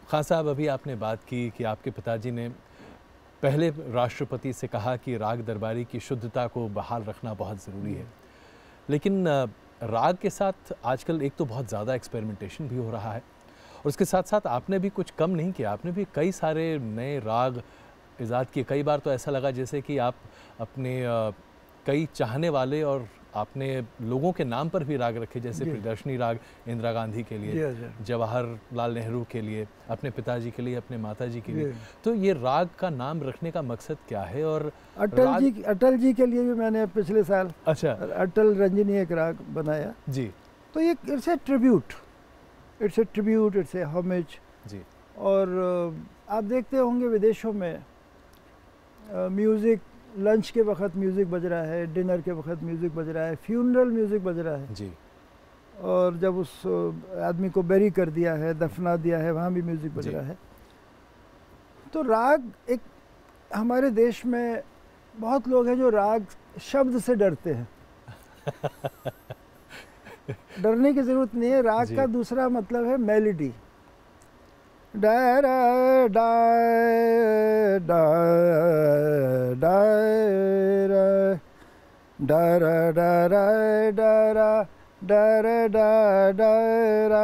खान साहब, अभी आपने बात की कि आपके पिताजी ने पहले राष्ट्रपति से कहा कि राग दरबारी की शुद्धता को बहाल रखना बहुत ज़रूरी है, लेकिन राग के साथ आजकल एक तो बहुत ज़्यादा एक्सपेरिमेंटेशन भी हो रहा है और उसके साथ साथ आपने भी कुछ कम नहीं किया, आपने भी कई सारे नए राग इजाद किए। कई बार तो ऐसा लगा जैसे कि आप अपने कई चाहने वाले और आपने लोगों के नाम पर भी राग रखे, जैसे प्रियदर्शनी राग इंदिरा गांधी के लिए, जवाहरलाल नेहरू के लिए, अपने पिताजी के लिए, अपने माताजी के लिए। तो ये राग का नाम रखने का मकसद क्या है? और अटल जी के लिए भी मैंने पिछले साल अटल रंजनी एक राग बनाया जी। तो ये it's a tribute, it's a homage जी। और आप देखते होंगे विदेशों में म्यूज़िक, लंच के वक्त म्यूज़िक बज रहा है, डिनर के वक्त म्यूज़िक बज रहा है, फ्यूनरल म्यूज़िक बज रहा है जी। और जब उस आदमी को बेरी कर दिया है, दफना दिया है, वहाँ भी म्यूज़िक बज रहा है। तो राग एक, हमारे देश में बहुत लोग हैं जो राग शब्द से डरते हैं। डरने की ज़रूरत नहीं है। राग का दूसरा मतलब है मेलोडी। डा रा डा डा डा रा डा रा डा रा डा रा डा रा डा डा रा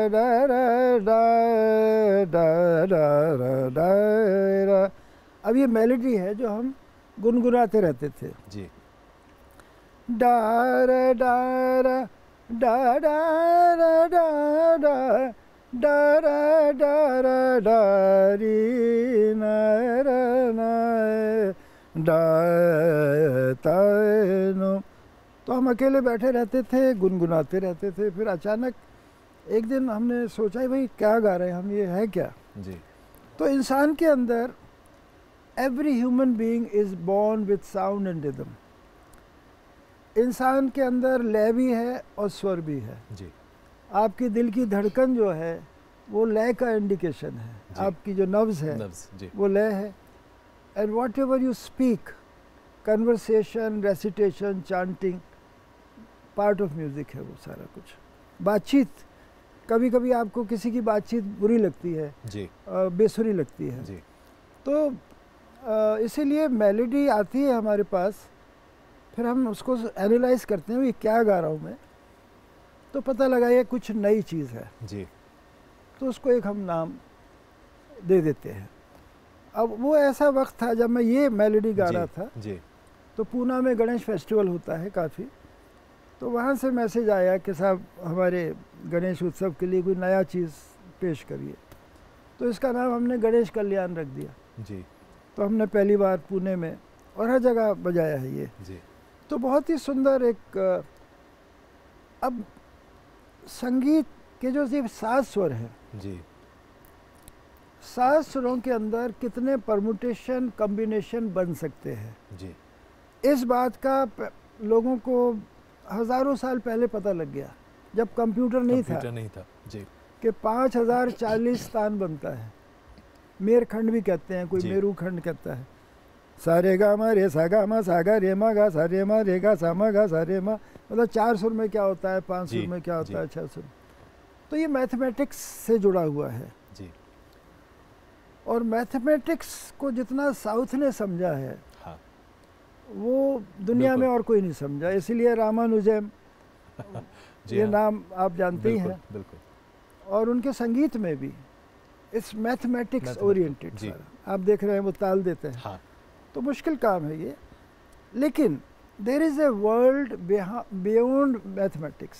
डा रा डा डा डा डा रा। अब ये मेलोडी है जो हम गुनगुनाते रहते थे जी। डा रा डा रा डा डा रा डा डा डा रा डा रा डा री ना रा ना डा ता नो। तो हम अकेले बैठे रहते थे, गुनगुनाते रहते थे। फिर अचानक एक दिन हमने सोचा भाई क्या गा रहे हैं हम, ये है क्या जी। तो इंसान के अंदर every human being is born with sound and rhythm. इंसान के अंदर लय भी है और स्वर भी है जी। आपकी दिल की धड़कन जो है वो लय का इंडिकेशन है, आपकी जो नब्ज़ है वो लय है। And what ever you speak, conversation, recitation, chanting, part of music है वो सारा कुछ। बातचीत, कभी कभी आपको किसी की बातचीत बुरी लगती है जी, बेसुरी लगती है जी। तो इसीलिए मेलोडी आती है हमारे पास, फिर हम उसको एनालाइज करते हैं ये क्या गा रहा हूँ मैं, तो पता लगा ये कुछ नई चीज़ है जी। तो उसको एक हम नाम दे देते हैं। अब वो ऐसा वक्त था जब मैं ये मेलोडी गा रहा था जी। तो पूना में गणेश फेस्टिवल होता है काफ़ी, तो वहाँ से मैसेज आया कि साहब हमारे गणेश उत्सव के लिए कोई नया चीज़ पेश करिए। तो इसका नाम हमने गणेश कल्याण रख दिया जी। तो हमने पहली बार पुणे में और हर जगह बजाया है ये जी। तो बहुत ही सुंदर एक अब संगीत के जो सिर्फ 7 स्वर हैं जी, 7 स्वरों के अंदर कितने परमुटेशन कॉम्बिनेशन बन सकते हैं जी। इस बात का लोगों को हज़ारों साल पहले पता लग गया जब कंप्यूटर नहीं था जी। कि 5040 स्थान बनता है। मेर खंड भी कहते हैं, कोई मेरू खंड कहता है। सारे गा मा रे सा गा मा सा गा रे मा गा सा रे मा रे गा सा मा गा सा रे मा, मतलब 4 सुर में क्या होता है, 5 सुर में क्या होता है, 6 सुर। तो ये मैथमेटिक्स से जुड़ा हुआ है जी। और मैथमेटिक्स को जितना साउथ ने समझा है वो दुनिया में और कोई नहीं समझा। इसीलिए रामानुजम ये नाम आप जानते ही हैं। बिल्कुल। और उनके संगीत में भी इट्स मैथमेटिक्स ओरिएंटेड सारा। आप देख रहे हैं वो ताल देते हैं तो मुश्किल काम है ये, लेकिन there is a world beyond mathematics.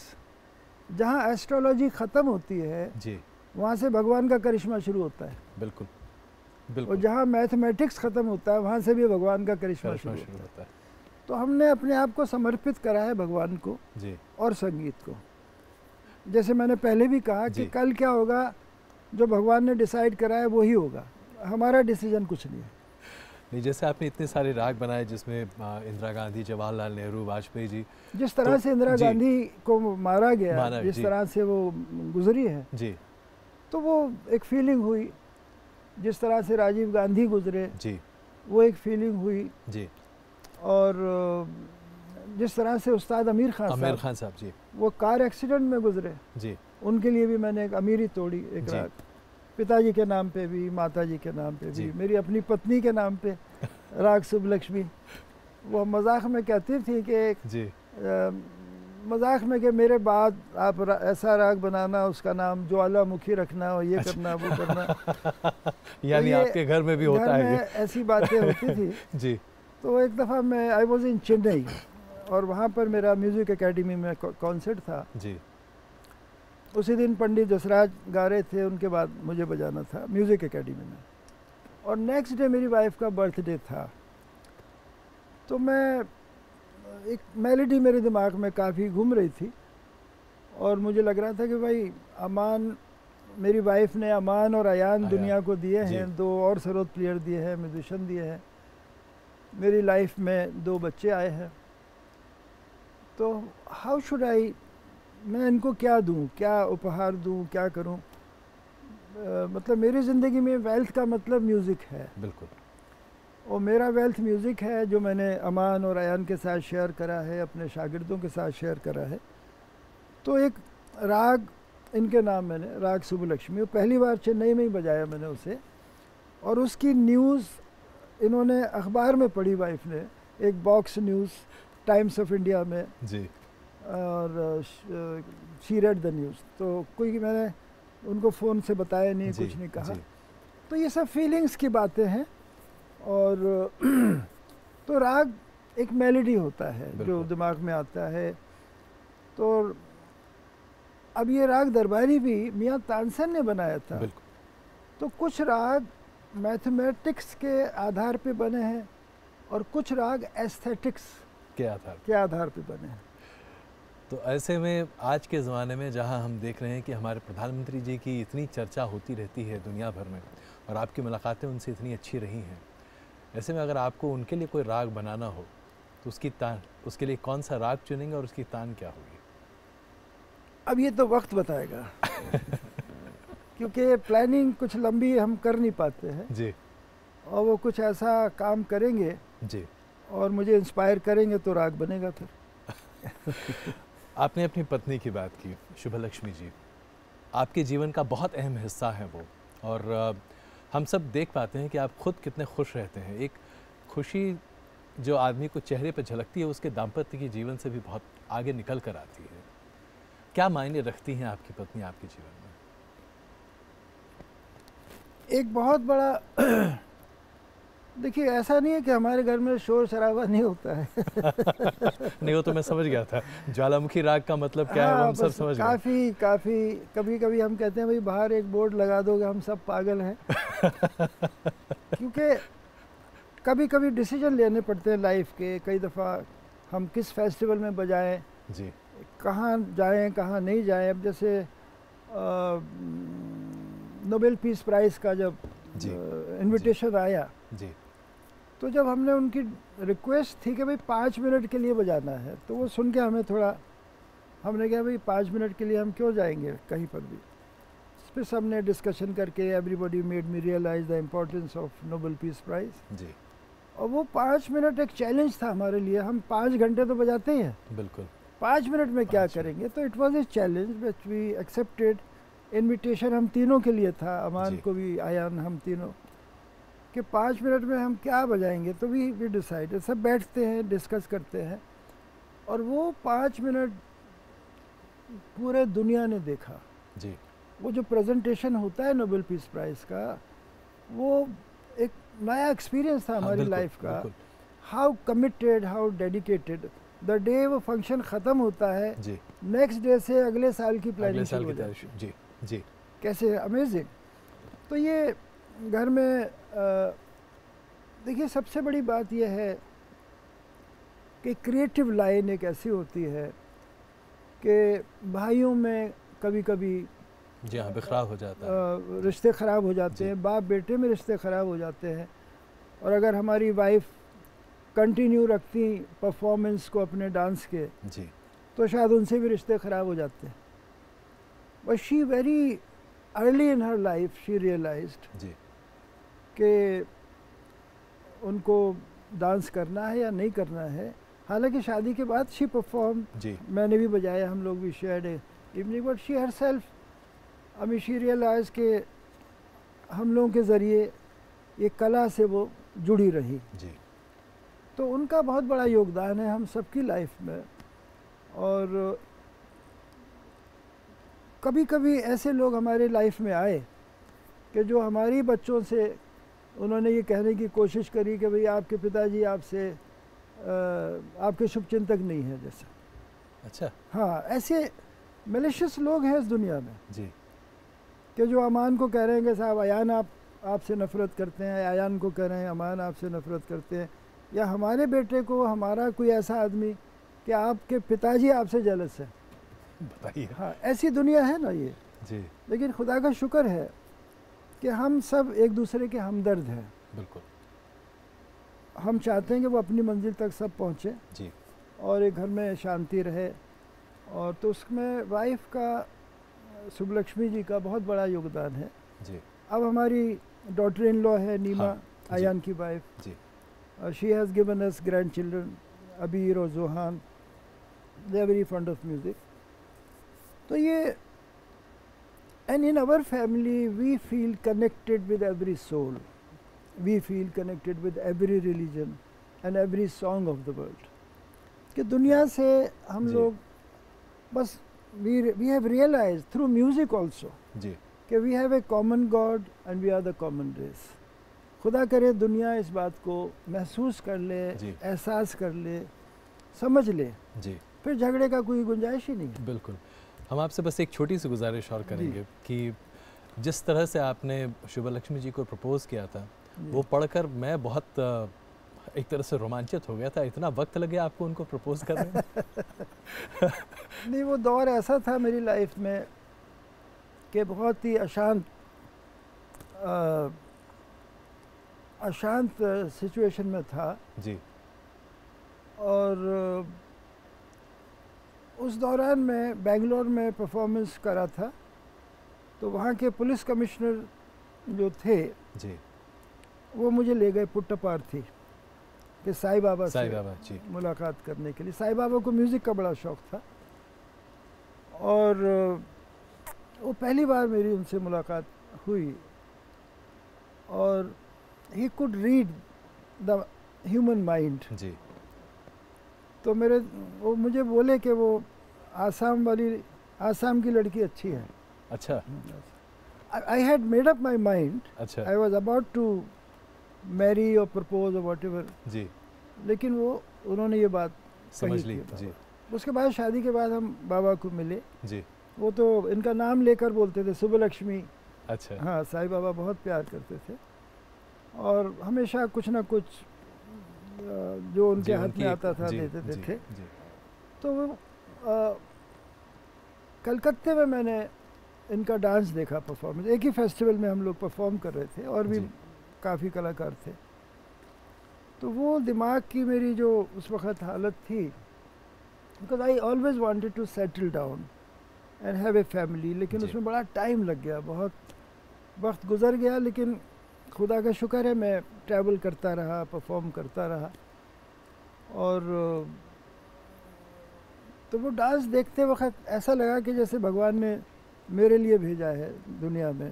जहाँ एस्ट्रोलॉजी ख़त्म होती है वहाँ से भगवान का करिश्मा शुरू होता है। बिल्कुल। और जहाँ मैथमेटिक्स ख़त्म होता है वहाँ से भी भगवान का करिश्मा शुरू होता है। तो हमने अपने आप को समर्पित करा है भगवान को और संगीत को। जैसे मैंने पहले भी कहा कि कल क्या होगा जो भगवान ने डिसाइड करा है वही होगा, हमारा डिसीजन कुछ नहीं है। नहीं, जैसे आपने इतने सारे राग बनाए जिसमें इंदिरा गांधी, जवाहरलाल नेहरू, वाजपेयी जी, जिस तरह से इंदिरा गांधी को मारा गया, जिस तरह से वो गुजरी है जी, तो वो एक फीलिंग हुई। जिस तरह से राजीव गांधी गुजरे जी, वो एक फीलिंग हुई जी। और जिस तरह से उस्ताद आमिर खान साहब जी वो कार एक्सीडेंट में गुजरे जी, उनके लिए भी मैंने एक अमीरी तोड़ी एक राग। पिताजी के नाम पे भी, माताजी के नाम पे भी, मेरी अपनी पत्नी के नाम पे राग शुभलक्ष्मी। वो मजाक में कहती थी कि मजाक में कि मेरे बाद आप ऐसा राग बनाना, उसका नाम ज्वालामुखी रखना और ये करना वो करना। यानी तो आपके घर में भी होता है ये? ऐसी बातें होती थी। जी। तो एक दफ़ा मैं आई वॉज इन चेन्नई और वहाँ पर मेरा म्यूज़िक एकेडमी में कॉन्सर्ट था जी। उसी दिन पंडित जसराज गा रहे थे, उनके बाद मुझे बजाना था म्यूज़िक एकेडमी में। और नेक्स्ट डे मेरी वाइफ का बर्थडे था, तो मैं एक मेलोडी मेरे दिमाग में काफ़ी घूम रही थी और मुझे लग रहा था कि भाई अमान, मेरी वाइफ ने अमान और अयान दुनिया को दिए हैं, 2 और सरोद प्लेयर दिए हैं, म्यूजिशियन दिए हैं, मेरी लाइफ में 2 बच्चे आए हैं, तो हाउ शुड आई, मैं इनको क्या दूं, क्या उपहार दूं, क्या करूं। मतलब मेरी ज़िंदगी में वेल्थ का मतलब म्यूज़िक है। बिल्कुल। और मेरा वेल्थ म्यूज़िक है जो मैंने अमान और अयान के साथ शेयर करा है, अपने शागिर्दों के साथ शेयर करा है। तो एक राग इनके नाम मैंने, राग शुभलक्ष्मी, पहली बार चेन्नई में ही बजाया मैंने उसे, और उसकी न्यूज़ इन्होंने अखबार में पढ़ी, वाइफ ने, एक box news times of India में जी, और शी रेड द न्यूज़। तो कोई मैंने उनको फ़ोन से बताया नहीं, कुछ नहीं कहा। तो ये सब फीलिंग्स की बातें हैं। और तो राग एक मेलोडी होता है जो दिमाग में आता है। तो अब ये राग दरबारी भी मियाँ तानसेन ने बनाया था। तो कुछ राग मैथमेटिक्स के आधार पे बने हैं और कुछ राग एस्थेटिक्स के आधार पे बने हैं। तो ऐसे में आज के ज़माने में जहां हम देख रहे हैं कि हमारे प्रधानमंत्री जी की इतनी चर्चा होती रहती है दुनिया भर में और आपकी मुलाकातें उनसे इतनी अच्छी रही हैं, ऐसे में अगर आपको उनके लिए कोई राग बनाना हो तो उसके लिए कौन सा राग चुनेंगे और उसकी तान क्या होगी? अब ये तो वक्त बताएगा क्योंकि प्लानिंग कुछ लंबी हम कर नहीं पाते हैं जी, और वो कुछ ऐसा काम करेंगे जी और मुझे इंस्पायर करेंगे तो राग बनेगा फिर। आपने अपनी पत्नी की बात की, शुभलक्ष्मी जी, आपके जीवन का बहुत अहम हिस्सा है वो, और हम सब देख पाते हैं कि आप खुद कितने खुश रहते हैं। एक खुशी जो आदमी को चेहरे पर झलकती है उसके दाम्पत्य के जीवन से भी बहुत आगे निकल कर आती है। क्या मायने रखती हैं आपकी पत्नी आपके जीवन में? एक बहुत बड़ा देखिए, ऐसा नहीं है कि हमारे घर में शोर शराबा नहीं होता है। नहीं, वो तो मैं समझ गया था, ज्वालामुखी राग का मतलब क्या है वो हम सब समझ गए। काफ़ी कभी कभी हम कहते हैं भाई बाहर एक बोर्ड लगा दोगे, हम सब पागल हैं। क्योंकि कभी कभी डिसीजन लेने पड़ते हैं लाइफ के। कई दफ़ा हम किस फेस्टिवल में बजाएं जी, कहाँ जाएं कहाँ नहीं जाएं। अब जैसे नोबेल पीस प्राइज़ का जब इनविटेशन आया जी, तो जब हमने उनकी रिक्वेस्ट थी कि भाई 5 मिनट के लिए बजाना है, तो वो सुन के हमें थोड़ा, हमने कहा भाई 5 मिनट के लिए हम क्यों जाएंगे कहीं पर भी। फिर सबने डिस्कशन करके everybody made me realise the importance of Nobel Peace Prize जी। और वो 5 मिनट एक चैलेंज था हमारे लिए। हम 5 घंटे तो बजाते ही हैं, बिल्कुल, 5 मिनट में क्या करेंगे। तो it was a challenge which we accepted. Invitation हम तीनों के लिए था, अमान को भी, आयान, हम तीनों, कि 5 मिनट में हम क्या बजाएंगे। तो वी डिसाइड, सब बैठते हैं, डिस्कस करते हैं, और वो 5 मिनट पूरे दुनिया ने देखा जी। वो जो प्रेजेंटेशन होता है नोबेल पीस प्राइज़ का, वो एक नया एक्सपीरियंस था हमारी लाइफ का। How committed, how dedicated. The day वो फंक्शन ख़त्म होता है, नेक्स्ट डे से अगले साल की प्लानिंग शुरू हो जाती है जी जी। कैसे अमेजिंग। तो ये घर में देखिए, सबसे बड़ी बात यह है कि क्रिएटिव लाइन एक ऐसी होती है कि भाइयों में कभी कभी जी हाँ बिखराव हो जाता है, रिश्ते ख़राब हो जाते हैं, बाप बेटे में रिश्ते ख़राब हो जाते हैं। और अगर हमारी वाइफ कंटिन्यू रखती परफॉर्मेंस को अपने डांस के जी, तो शायद उनसे भी रिश्ते ख़राब हो जाते हैं। But she very early in her life she realised जी कि उनको डांस करना है या नहीं करना है। हालांकि शादी के बाद शी परफॉर्म जी, मैंने भी बजाया, हम लोग भी shared evening, but she herself, I mean she realise कि हम लोगों के ज़रिए ये कला से वो जुड़ी रही जी। तो उनका बहुत बड़ा योगदान है हम सबकी लाइफ में। और कभी कभी ऐसे लोग हमारे लाइफ में आए कि जो हमारी बच्चों से उन्होंने ये कहने की कोशिश करी कि भाई आपके पिताजी आपसे आपके शुभचिंतक नहीं है जैसे। अच्छा। हाँ, ऐसे मैलिशियस लोग हैं इस दुनिया में जी। कि जो अमान को कह रहे हैं कि साहब अयान आपसे नफ़रत करते हैं, अयान को कह रहे हैं अमान आपसे नफ़रत करते हैं, या हमारे बेटे को हमारा कोई ऐसा आदमी कि आपके पिताजी आपसे जेलस है। बताइए। हाँ, ऐसी दुनिया है ना ये जी। लेकिन खुदा का शुक्र है कि हम सब एक दूसरे के हमदर्द हैं। बिल्कुल। हम चाहते हैं कि वो अपनी मंजिल तक सब पहुँचे जी। और एक घर में शांति रहे। और तो उसमें वाइफ का, सुबलक्ष्मी जी का बहुत बड़ा योगदान है। जी। अब हमारी डॉटर इन लॉ है नीमा, हाँ, अयान की वाइफ। जी। She has given us grandchildren, Abeer और Zohaan. They are very fond of music. तो ये and in our family we feel connected with every soul, we feel connected with every religion and every song of the world। कि दुनिया से हम लोग बस we have realized through music also जी। कि we have a common God and we are the common race। खुदा करे दुनिया इस बात को महसूस कर ले, एहसास कर ले, समझ ले, जी। फिर झगड़े का कोई गुंजाइश ही नहीं है। बिल्कुल। हम आपसे बस एक छोटी सी गुजारिश और करेंगे कि जिस तरह से आपने शुभलक्ष्मी जी को प्रपोज़ किया था वो पढ़कर मैं बहुत एक तरह से रोमांचित हो गया था। इतना वक्त लगे आपको उनको प्रपोज़ करने में? नहीं, वो दौर ऐसा था मेरी लाइफ में कि बहुत ही अशांत सिचुएशन में था जी। और उस दौरान मैं बेंगलोर में परफॉर्मेंस करा था तो वहाँ के पुलिस कमिश्नर जो थे जी वो मुझे ले गए पुट्टपार्थी कि साईं बाबा से जी मुलाकात करने के लिए। साईं बाबा को म्यूज़िक का बड़ा शौक़ था और वो पहली बार मेरी उनसे मुलाकात हुई और he could read the human mind. जी। तो वो मुझे बोले कि वो आसाम की लड़की अच्छी है। अच्छा। I had made up my mind. अच्छा। I was about to marry or propose or whatever. जी। लेकिन उन्होंने ये बात समझ ली। जी। उसके बाद शादी के बाद हम बाबा को मिले। जी। वो तो इनका नाम लेकर बोलते थे, सुबलक्ष्मी। अच्छा। हाँ, साईं बाबा बहुत प्यार करते थे और हमेशा कुछ ना कुछ जो उनके हाथ में आता था देते थे। तो कलकत्ते में मैंने इनका डांस देखा, परफॉर्मेंस। एक ही फेस्टिवल में हम लोग परफॉर्म कर रहे थे और भी काफ़ी कलाकार थे। तो वो दिमाग की मेरी जो उस वक़्त हालत थी, because I always wanted to settle down and have a family, लेकिन उसमें बड़ा टाइम लग गया, बहुत वक्त गुजर गया। लेकिन खुदा का शुक्र है मैं ट्रैवल करता रहा, परफॉर्म करता रहा। और तो वो डांस देखते वक्त ऐसा लगा कि जैसे भगवान ने मेरे लिए भेजा है दुनिया में।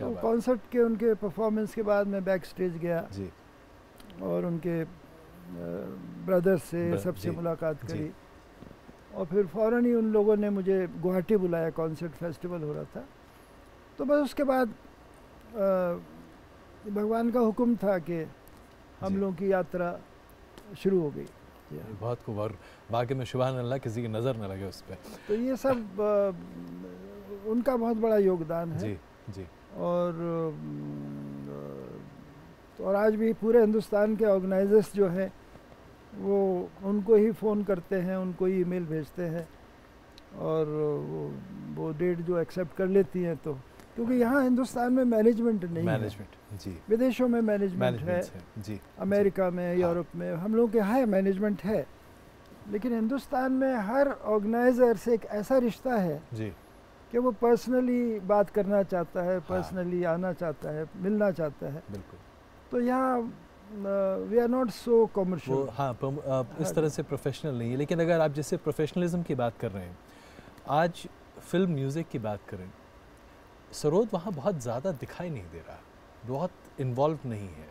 तो कॉन्सर्ट के उनके परफॉर्मेंस के बाद मैं बैक स्टेज गया जी। और उनके ब्रदर्स से सबसे मुलाकात करी और फिर फ़ौरन ही उन लोगों ने मुझे गुवाहाटी बुलाया, कॉन्सर्ट फेस्टिवल हो रहा था। तो बस उसके बाद भगवान का हुक्म था कि हम लोगों की यात्रा शुरू हो गई। बहुत खूब। और बाकी में सुभान अल्लाह किसी की नज़र न लगे उस पर। तो ये सब उनका बहुत बड़ा योगदान है जी जी। और आज भी पूरे हिंदुस्तान के ऑर्गेनाइजर्स जो हैं वो उनको ही फ़ोन करते हैं, उनको ही ईमेल भेजते हैं और वो डेट जो एक्सेप्ट कर लेती हैं। तो क्योंकि यहाँ हिंदुस्तान में मैनेजमेंट नहीं है, जी। विदेशों में मैनेजमेंट है जी। अमेरिका में, यूरोप में हम लोग के यहाँ मैनेजमेंट है, लेकिन हिंदुस्तान में हर ऑर्गेनाइज़र से एक ऐसा रिश्ता है जी कि वो पर्सनली बात करना चाहता है, पर्सनली आना चाहता है, मिलना चाहता है। बिल्कुल। तो यहाँ we are not so commercial. हाँ, इस तरह से प्रोफेशनल नहीं है। लेकिन अगर आप जैसे प्रोफेशनलिज्म की बात कर रहे हैं, आज फिल्म म्यूज़िक की बात करें, सरोद वहाँ बहुत ज़्यादा दिखाई नहीं दे रहा, बहुत इन्वॉल्व नहीं है,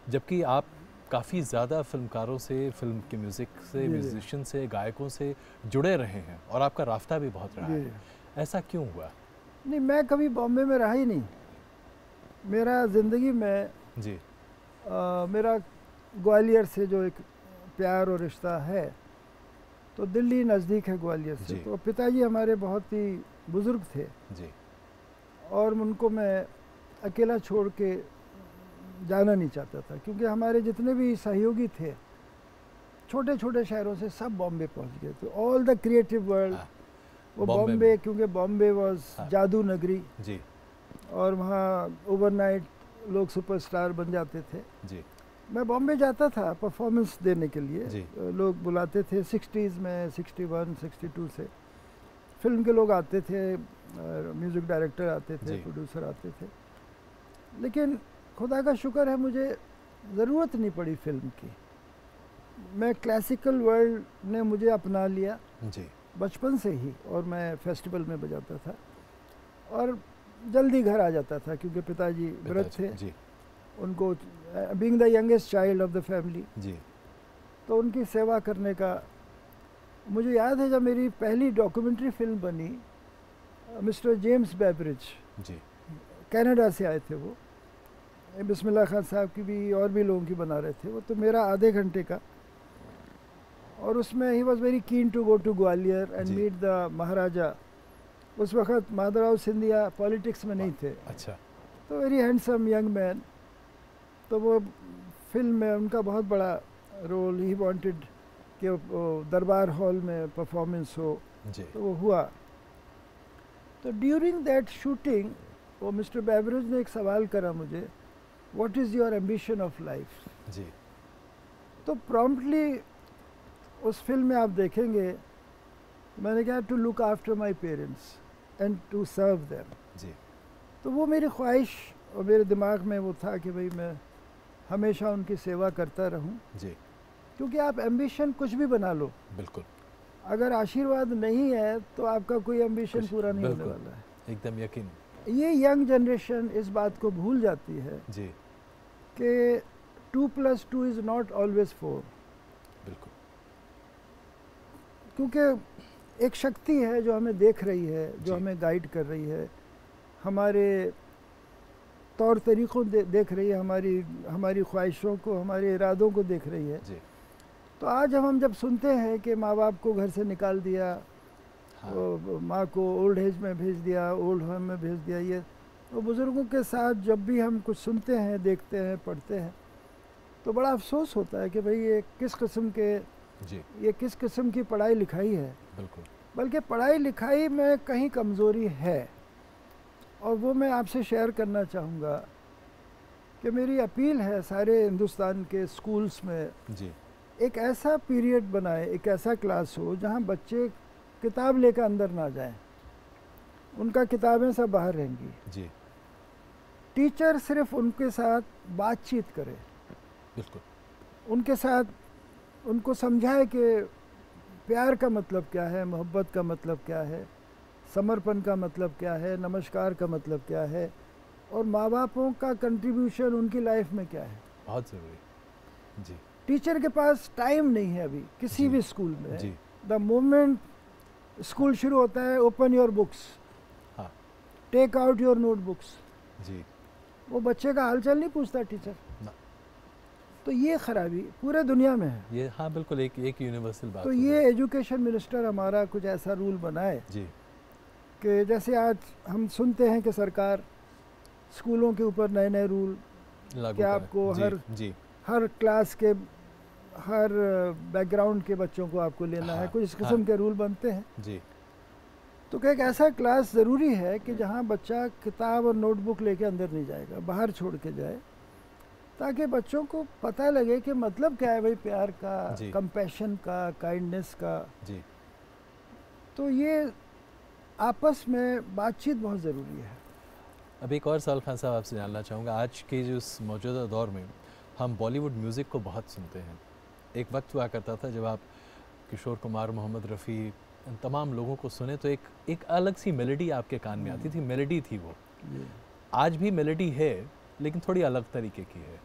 जबकि आप काफ़ी ज़्यादा फिल्मकारों से, फिल्म के म्यूज़िक से, म्यूजिशियन से, गायकों से जुड़े रहे हैं और आपका राफ्ता भी बहुत रहा है। ऐसा क्यों हुआ? नहीं, मैं कभी बॉम्बे में रहा ही नहीं। मेरा ज़िंदगी में जी मेरा ग्वालियर से जो एक प्यार और रिश्ता है, तो दिल्ली नज़दीक है ग्वालियर से, तो पिताजी हमारे बहुत ही बुज़ुर्ग थे जी, और उनको मैं अकेला छोड़ के जाना नहीं चाहता था, क्योंकि हमारे जितने भी सहयोगी थे छोटे छोटे शहरों से सब बॉम्बे पहुंच गए। तो ऑल द क्रिएटिव वर्ल्ड वो बॉम्बे, क्योंकि बॉम्बे वाज जादू नगरी जी, और वहाँ ओवरनाइट लोग सुपरस्टार बन जाते थे जी। मैं बॉम्बे जाता था परफॉर्मेंस देने के लिए जी। लोग बुलाते थे 60s में, 61, 62 से फिल्म के लोग आते थे, म्यूज़िक डायरेक्टर आते थे, प्रोड्यूसर आते थे, लेकिन खुदा का शुक्र है मुझे ज़रूरत नहीं पड़ी फिल्म की। मैं क्लासिकल वर्ल्ड ने मुझे अपना लिया जी बचपन से ही, और मैं फेस्टिवल में बजाता था और जल्दी घर आ जाता था क्योंकि पिताजी व्रत थे जी। उनको, being the youngest child of the family जी, तो उनकी सेवा करने का। मुझे याद है जब मेरी पहली डॉक्यूमेंट्री फिल्म बनी, मिस्टर जेम्स बेवरेज जी, कनाडा से आए थे वो, बिस्मिल्लाह खान साहब की भी और भी लोगों की बना रहे थे वो, तो मेरा आधे घंटे का, और उसमें he was very keen to go to Gwalior and meet the Maharaja. उस वक्त माधवराव सिंधिया पॉलिटिक्स में नहीं थे, अच्छा, तो वेरी हैंडसम यंग मैन, तो वो फिल्म में उनका बहुत बड़ा रोल, ही वांटेड कि दरबार हॉल में परफॉर्मेंस हो, तो वो हुआ। तो ड्यूरिंग दैट शूटिंग वो मिस्टर बेवरेज ने एक सवाल करा मुझे, what is your ambition of life. जी, तो प्रॉम्प्टली उस फिल्म में आप देखेंगे मैंने कहा to look after my parents and to serve them. जी, तो वो मेरी ख्वाहिश और मेरे दिमाग में वो था कि भाई मैं हमेशा उनकी सेवा करता रहूं। जी, क्योंकि आप एम्बिशन कुछ भी बना लो, बिल्कुल, अगर आशीर्वाद नहीं है तो आपका कोई एम्बिशन पूरा नहीं होने वाला है, एकदम यकीन। ये यंग जनरेशन इस बात को भूल जाती है जी, कि 2+2 इज़ नॉट ऑलवेज 4, बिल्कुल, क्योंकि एक शक्ति है जो हमें देख रही है, जो हमें गाइड कर रही है, हमारे तौर तरीक़ों देख रही है, हमारी ख्वाहिशों को, हमारे इरादों को देख रही है। जी। तो आज हम जब सुनते हैं कि माँ बाप को घर से निकाल दिया, हाँ। माँ को ओल्ड एज में भेज दिया, ओल्ड होम में भेज दिया, ये तो बुज़ुर्गों के साथ जब भी हम कुछ सुनते हैं, देखते हैं, पढ़ते हैं, तो बड़ा अफसोस होता है कि भाई ये किस किस्म के जी, ये किस किस्म की पढ़ाई लिखाई है। बिल्कुल, बल्कि पढ़ाई लिखाई में कहीं कमज़ोरी है, और वो मैं आपसे शेयर करना चाहूँगा कि मेरी अपील है सारे हिंदुस्तान के स्कूल्स में जी, एक ऐसा पीरियड बनाए, एक ऐसा क्लास हो जहाँ बच्चे किताब लेकर अंदर ना जाएं, उनका किताबें सब बाहर रहेंगी। जी, टीचर सिर्फ उनके साथ बातचीत करे, बिल्कुल, उनके साथ उनको समझाए कि प्यार का मतलब क्या है, मोहब्बत का मतलब क्या है, समर्पण का मतलब क्या है, नमस्कार का मतलब क्या है, और माँ बापों का कंट्रीब्यूशन उनकी लाइफ में क्या है। बहुत ज़रूरी। जी, टीचर के पास टाइम नहीं है अभी किसी भी स्कूल में। जी, द मोमेंट स्कूल शुरू होता है, ओपन योर बुक्स, हाँ, टेक आउट योर नोटबुक्स, जी, वो बच्चे का हालचाल नहीं पूछता टीचर। ना। तो ये खराबी पूरे दुनिया में है। ये हाँ बिल्कुल एक यूनिवर्सल बात। तो ये एजुकेशन मिनिस्टर हमारा कुछ ऐसा रूल बनाए जी, कि जैसे आज हम सुनते हैं कि सरकार स्कूलों के ऊपर नए नए रूल कि आपको हर क्लास के हर बैकग्राउंड के बच्चों को आपको लेना है, कुछ इस किस्म के रूल बनते हैं। जी, तो क्या एक ऐसा क्लास ज़रूरी है कि जहाँ बच्चा किताब और नोटबुक लेके अंदर नहीं जाएगा, बाहर छोड़ के जाए, ताकि बच्चों को पता लगे कि मतलब क्या है भाई प्यार का, कंपैशन का, काइंडनेस का। जी, तो ये आपस में बातचीत बहुत ज़रूरी है। अब एक और सवाल खान साहब आपसे जानना चाहूँगा, आज के जो इस मौजूदा दौर में हम बॉलीवुड म्यूज़िक को बहुत सुनते हैं। एक वक्त हुआ करता था जब आप किशोर कुमार, मोहम्मद रफ़ी, तमाम लोगों को सुने तो एक अलग सी मेलोडी आपके कान में आती थी, मेलोडी थी वो। आज भी मेलोडी है लेकिन थोड़ी अलग तरीके की है।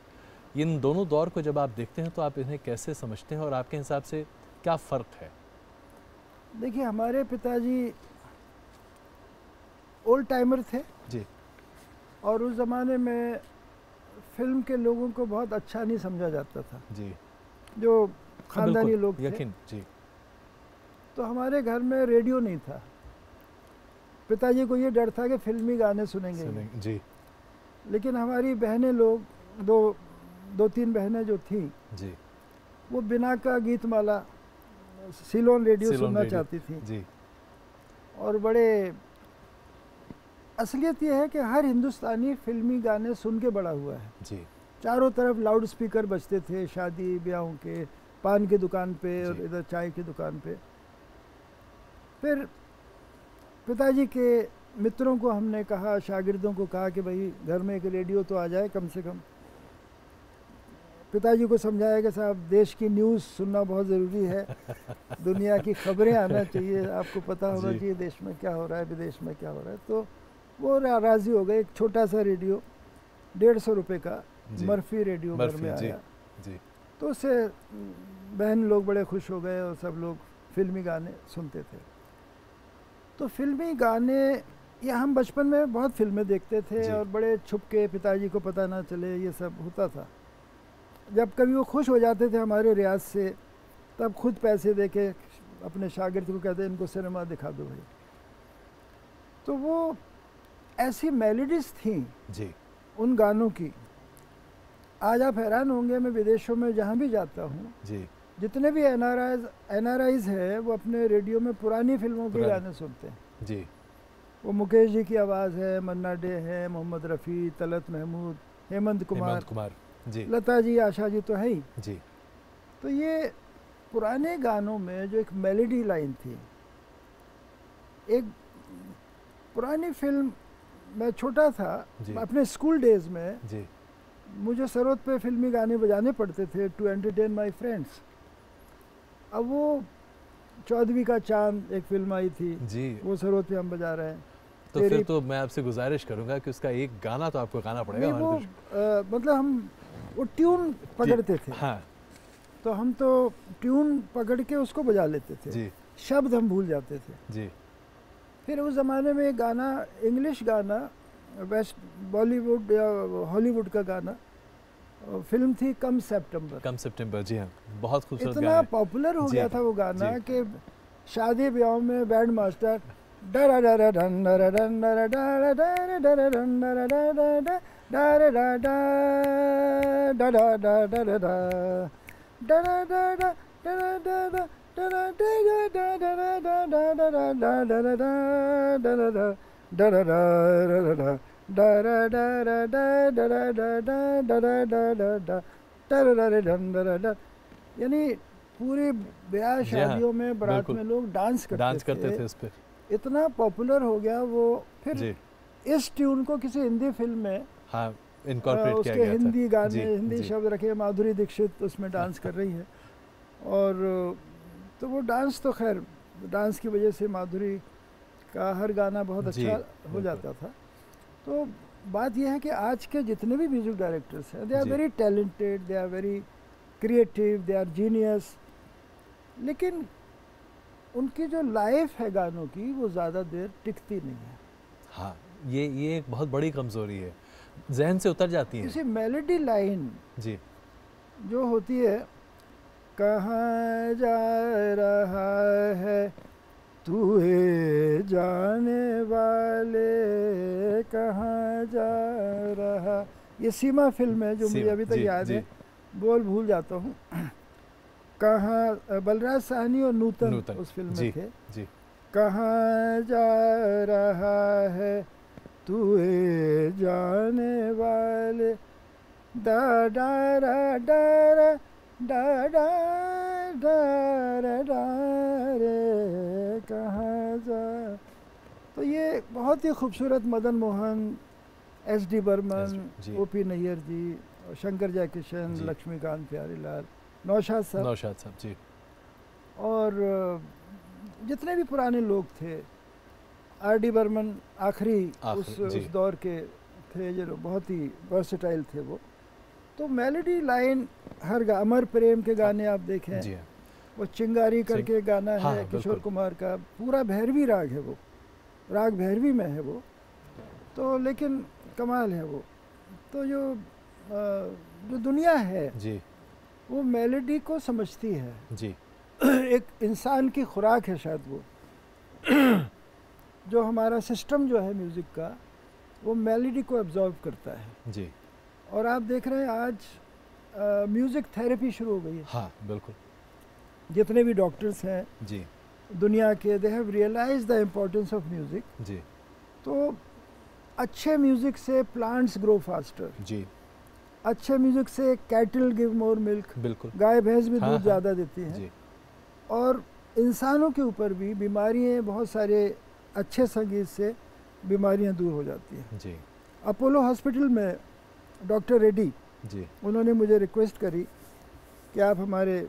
इन दोनों दौर को जब आप देखते हैं तो आप इन्हें कैसे समझते हैं और आपके हिसाब से क्या फ़र्क है? देखिए, हमारे पिताजी ओल्ड टाइमर थे जी। और उस ज़माने में फिल्म के लोगों को बहुत अच्छा नहीं समझा जाता था जी, जो ख़ानदानी लोग थे। यकीन जी। तो हमारे घर में रेडियो नहीं था। पिताजी को ये डर था कि फिल्मी गाने सुनेंगे जी। लेकिन हमारी बहनें लोग दो तीन बहनें जो थीं जी, वो बिना का गीतमाला सिलोन रेडियो सुनना चाहती थी जी। और बड़े असलियत ये है कि हर हिंदुस्तानी फिल्मी गाने सुन के बड़ा हुआ है जी। चारों तरफ लाउड स्पीकर बजते थे, शादी ब्याहों के, पान की दुकान पे और इधर चाय की दुकान पे। फिर पिताजी के मित्रों को हमने कहा, शागिर्दों को कहा कि भाई घर में एक रेडियो तो आ जाए कम से कम। पिताजी को समझाया कि साहब देश की न्यूज़ सुनना बहुत ज़रूरी है, दुनिया की खबरें आना चाहिए, आपको पता होना चाहिए देश में क्या हो रहा है, विदेश में क्या हो रहा है। तो वो राज़ी हो गए। एक छोटा सा रेडियो 150 रुपये का मर्फी रेडियो घर में आया जी। तो उससे बहन लोग बड़े खुश हो गए और सब लोग फिल्मी गाने सुनते थे। तो फिल्मी गाने ये हम बचपन में बहुत फिल्में देखते थे और बड़े छुप के, पिताजी को पता ना चले, ये सब होता था। जब कभी वो खुश हो जाते थे हमारे रियाज से तब खुद पैसे दे के अपने शागिर्द को कहते इनको सिनेमा दिखा दो भाई। तो वो ऐसी मेलोडीज थी जी उन गानों की। आज आप हैरान होंगे, मैं विदेशों में जहाँ भी जाता हूँ जी, जितने भी एनआरआईज है वो अपने रेडियो में पुरानी फिल्मों के गाने सुनते हैं जी। वो मुकेश जी की आवाज़ है, मन्ना डे है, मोहम्मद रफ़ी, तलत महमूद, हेमंत कुमार जी, लता जी, आशा जी तो है ही जी। तो ये पुराने गानों में जो एक मेलोडी लाइन थी, एक पुरानी फिल्म, मैं छोटा था अपने स्कूल डेज में जी, मुझे सरोद पे फिल्मी गाने बजाने पड़ते थे टू एंटरटेन माय फ्रेंड्स। अब वो 14वीं का चांद एक फिल्म आई थी जी, वो सरोद पे हम बजा रहे हैं। तो फिर तो मैं आपसे गुजारिश करूंगा कि उसका एक गाना तो आपको गाना पड़ेगा। वो मतलब हम वो ट्यून पकड़ते थे हाँ। तो हम तो ट्यून पकड़ के उसको बजा लेते थे जी, शब्द हम भूल जाते थे जी। फिर उस ज़माने में एक गाना, इंग्लिश गाना, वेस्ट बॉलीवुड या हॉलीवुड का गाना, फिल्म थी कम सितंबर जी हाँ, बहुत खूबसूरत गाना, इतना पॉपुलर हो गया था वो गाना कि शादी ब्याह में बैंड मास्टर डरा डरा डन डरा डन डरा डरा डरा डरा डन डरा डरा डरा डरा डरा डरा डरा डरा डरा, यानी पूरी ब्याह शादियों में बारात में लोग डांस करते थे उस पे। इतना पॉपुलर हो गया वो। फिर इस ट्यून को किसी हिंदी फिल्म में हाँ, इनकॉर्पोरेट किया गया था। हिंदी गाने, हिंदी शब्द रखे, माधुरी दीक्षित उसमें डांस कर रही है और तो वो डांस तो खैर डांस की वजह से माधुरी का हर गाना बहुत अच्छा हो जाता था। तो बात यह है कि आज के जितने भी म्यूजिक डायरेक्टर्स हैं, they are very talented, they are very creative, they are genius, लेकिन उनकी जो लाइफ है गानों की वो ज़्यादा देर टिकती नहीं है। हाँ, ये एक बहुत बड़ी कमज़ोरी है, जहन से उतर जाती है। इसी मेलोडी लाइन जी जो होती है, कहाँ जा रहा है तू है जाने वाले, कहाँ जा रहा, ये सीमा फिल्म है जो मुझे अभी तक याद है, बोल भूल जाता हूँ। कहाँ, बलराज साहनी और नूतन उस फिल्म में थे जी। कहाँ जा रहा है तू जाने वाले, डा डा रा डा रा डा डा डा रा डा रे, कहाँ जा। तो ये बहुत ही खूबसूरत मदन मोहन, एस.डी. बर्मन, ओ.पी. नैयर जी, शंकर जयकिशन, लक्ष्मीकांत प्यारीलाल, नौशाद साहब जी, और जितने भी पुराने लोग थे, R.D. बर्मन आखिरी उस दौर के थे जो बहुत ही वर्सेटाइल थे वो। तो मेलोडी लाइन हर अमर प्रेम के गाने आप देखें, वो चिंगारी करके गाना है किशोर कुमार का, पूरा भैरवी राग है, वो राग भैरवी में है वो। तो लेकिन कमाल है वो। तो जो दुनिया है जी, वो मेलोडी को समझती है जी। एक इंसान की खुराक है शायद वो। जो हमारा सिस्टम जो है म्यूज़िक का, वो मेलोडी को एब्जॉर्ब करता है जी। और आप देख रहे हैं आज म्यूज़िक थेरेपी शुरू हो गई है। हाँ बिल्कुल। जितने भी डॉक्टर्स हैं जी दुनिया के, they have realised the importance of music. जी। तो अच्छे म्यूज़िक से प्लांट्स ग्रो फास्टर जी, अच्छे म्यूज़िक से कैटल गिव मोर मिल्क, बिल्कुल, गाय भैंस भी दूध ज़्यादा देती हैं जी। और इंसानों के ऊपर भी बीमारियाँ, बहुत सारे अच्छे संगीत से बीमारियाँ दूर हो जाती हैं जी। अपोलो हॉस्पिटल में डॉक्टर रेड्डी जी, उन्होंने मुझे रिक्वेस्ट करी कि आप हमारे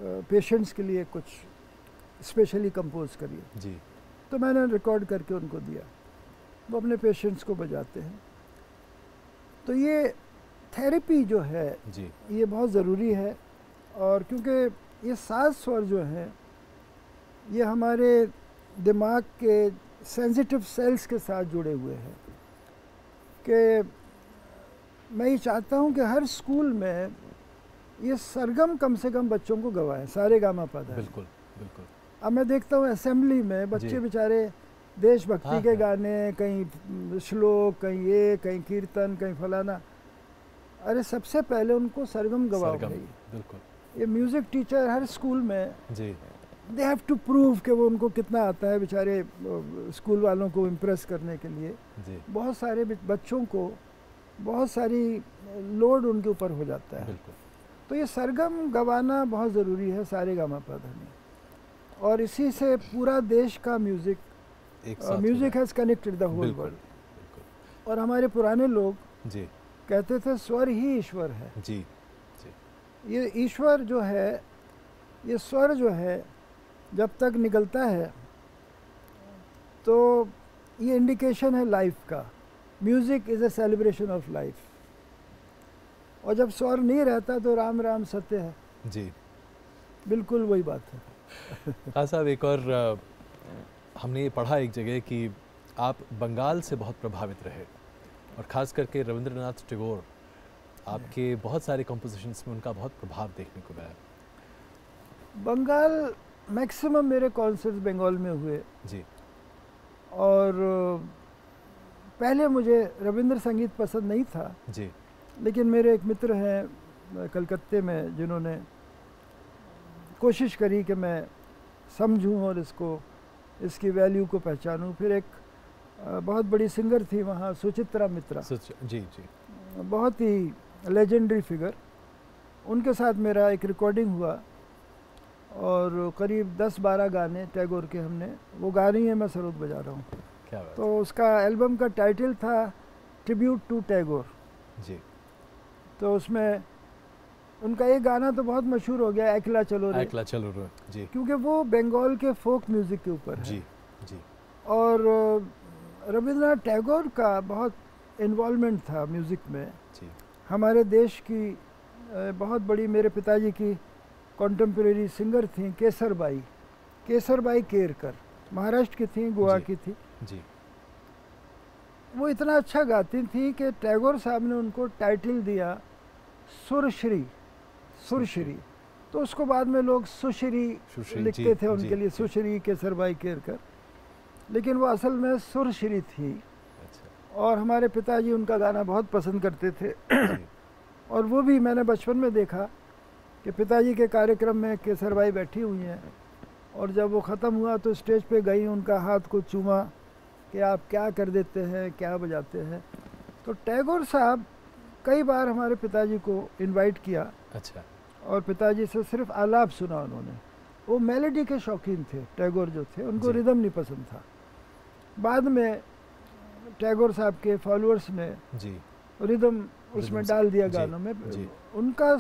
पेशेंट्स के लिए कुछ स्पेशली कंपोज करिए जी। तो मैंने रिकॉर्ड करके उनको दिया, वो अपने पेशेंट्स को बजाते हैं। तो ये थेरेपी जो है जी, ये बहुत ज़रूरी है। और क्योंकि ये सात स्वर जो हैं ये हमारे दिमाग के सेंसिटिव सेल्स के साथ जुड़े हुए हैं, कि मैं ये चाहता हूँ कि हर स्कूल में ये सरगम कम से कम बच्चों को गवाएं, सारे गामा पा। बिल्कुल बिल्कुल। अब मैं देखता हूँ असेंबली में बच्चे बेचारे देशभक्ति के गाने, कहीं श्लोक, कहीं ये, कहीं कीर्तन, कहीं फलाना। अरे सबसे पहले उनको सरगम गवाओ भाई। बिल्कुल। ये म्यूज़िक टीचर हर स्कूल में जी, दे हैव टू प्रूव कि वो उनको कितना आता है, बेचारे स्कूल वालों को इम्प्रेस करने के लिए जी। बहुत सारे बच्चों को बहुत सारी लोड उनके ऊपर हो जाता है। बिल्कुल। तो ये सरगम गवाना बहुत ज़रूरी है सारे गामा पा धा में। और इसी से पूरा देश का music has connected the whole world. और हमारे पुराने लोग जी कहते थे स्वर ही ईश्वर है जी, जी। ये ईश्वर जो है, ये स्वर जो है जब तक निकलता है तो ये इंडिकेशन है लाइफ का। Music is a celebration of life. और जब स्वर नहीं रहता तो राम राम सत्य है जी, बिल्कुल वही बात है। हाँ साहब, एक और हमने ये पढ़ा एक जगह कि आप बंगाल से बहुत प्रभावित रहे, और ख़ास करके रविंद्रनाथ टैगोर, आपके बहुत सारे कंपोजिशंस में उनका बहुत प्रभाव देखने को मिला। बंगाल, मैक्सिमम मेरे कॉन्सर्ट्स बंगाल में हुए जी। और पहले मुझे रविंद्र संगीत पसंद नहीं था जी, लेकिन मेरे एक मित्र हैं कलकत्ते में जिन्होंने कोशिश करी कि मैं समझूं और इसकी वैल्यू को पहचानूं। फिर एक बहुत बड़ी सिंगर थी वहाँ, सुचित्रा मित्रा जी जी, बहुत ही लेजेंडरी फिगर। उनके साथ मेरा एक रिकॉर्डिंग हुआ और करीब 10-12 गाने टैगोर के हमने वो गा रही हैं, मैं सरोद बजा रहा हूँ। क्या बात। तो उसका एल्बम का टाइटल था ट्रिब्यूट टू टैगोर जी। तो उसमें उनका एक गाना तो बहुत मशहूर हो गया, एकला चलो रे, एकला चलो रे जी, क्योंकि वो बंगाल के फोक म्यूज़िक के ऊपर है जी जी। और रविंद्रनाथ टैगोर का बहुत इन्वॉल्वमेंट था म्यूज़िक में जी। हमारे देश की बहुत बड़ी, मेरे पिताजी की कॉन्टेम्परेरी सिंगर थी केसरबाई केरकर, महाराष्ट्र की थी, गोवा की थी जी। वो इतना अच्छा गाती थी कि टैगोर साहब ने उनको टाइटल दिया सुरश्री। तो उसको बाद में लोग सुश्री लिखते थे उनके लिए, सुश्री केसरबाई केरकर, लेकिन वो असल में सुरश्री थी। और हमारे पिताजी उनका गाना बहुत पसंद करते थे। और वो भी मैंने बचपन में देखा कि पिताजी के कार्यक्रम में केसरबाई बैठी हुई हैं, और जब वो ख़त्म हुआ तो स्टेज पे गई, उनका हाथ को चूमा कि आप क्या कर देते हैं, क्या बजाते हैं। तो टैगोर साहब कई बार हमारे पिताजी को इनवाइट किया। अच्छा। और पिताजी से सिर्फ आलाप सुना उन्होंने। वो मेलोडी के शौकीन थे टैगोर जो थे, उनको रिदम नहीं पसंद था। बाद में टैगोर साहब के फॉलोअर्स ने जी रिदम उसमें डाल दिया गानों में। उनका